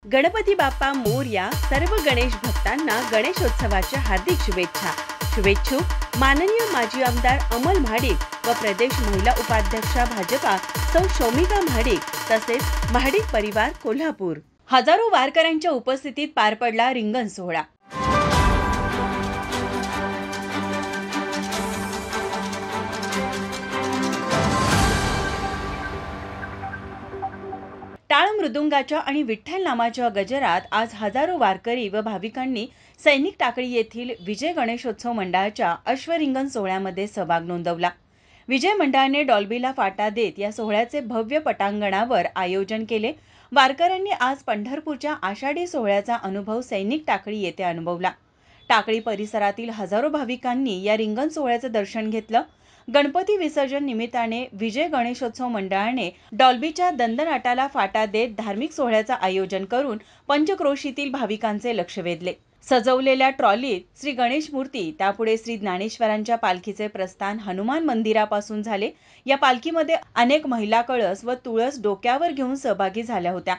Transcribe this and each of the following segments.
गणपती बाप्पा मोरया. सर्व गणेश भक्तांना गणेशोत्सवाच्या हार्दिक शुभेच्छा. शुभेच्छुक माननीय माजी आमदार अमल महाडिक व प्रदेश महिला उपाध्यक्षा भाजपा सौ शौमिका महाडिक तसेच महाडिक परिवार कोल्हापूर. हजारो वारकऱ्यांच्या उपस्थितीत पार पडला रिंगण सोहळा. टाळ मृदुंगाच्या आणि विठ्ठल नामाच्या गजरात आज हजारो वारकरी व भाविकांनी सैनिक टाकळी येथील विजय गणेशोत्सव मंडळाच्या अश्वरिंगण सोहळ्यामध्ये सहभाग नोंदवला. विजय मंडळाने डॉल्बीला फाटा देत या सोहळ्याचे भव्य पटांगणावर आयोजन केले. वारकऱ्यांनी आज पंढरपूरच्या आषाढी सोहळ्याचा अनुभव सैनिक टाकळी येथे अनुभवला. टाकळी परिसरातील हजारो भाविकांनी या रिंगण सोहळ्याचे दर्शन घेतलं. गणपती विसर्जन निमित्ताने विजय गणेशोत्सव मंडळाने डॉल्बीच्या दंदनाटाला फाटा देत धार्मिक सोहळ्याचं आयोजन करून पंचक्रोशीतील भाविकांचे लक्ष वेधले. सजवलेल्या ट्रॉलीत श्री गणेश मूर्ती, त्यापुढे श्री ज्ञानेश्वरांच्या पालखीचे प्रस्थान हनुमान मंदिरापासून झाले. या पालखीमध्ये अनेक महिला कळस व तुळस डोक्यावर घेऊन सहभागी झाल्या होत्या.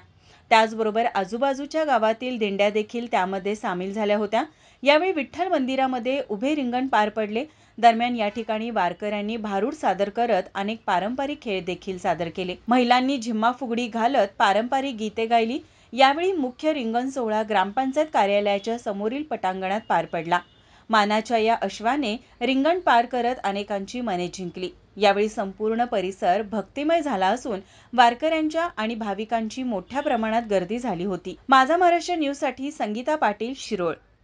त्याचबरोबर आजूबाजूच्या गावातील दिंड्या देखील त्यामध्ये सामील झाल्या होत्या. यावेळी विठ्ठल मंदिरामध्ये उभे रिंगण पार पडले. दरम्यान या ठिकाणी वारकऱ्यांनी भारूड सादर करत अनेक पारंपरिक खेळ देखील सादर केले. महिलांनी झिम्मा फुगडी घालत पारंपरिक गीते गायली. यावेळी मुख्य रिंगण सोहळा ग्रामपंचायत कार्यालयाच्या समोरील पटांगणात पार पडला. मानाच्या या अश्वाने रिंगण पार करत अनेकांची मने जिंकली. यावेळी संपूर्ण परिसर भक्तिमय झाला असून वारकऱ्यांच्या आणि भाविकांची मोठ्या प्रमाणात गर्दी झाली होती. माझा महाराष्ट्र न्यूज साठी संगीता पाटील, शिरोळ.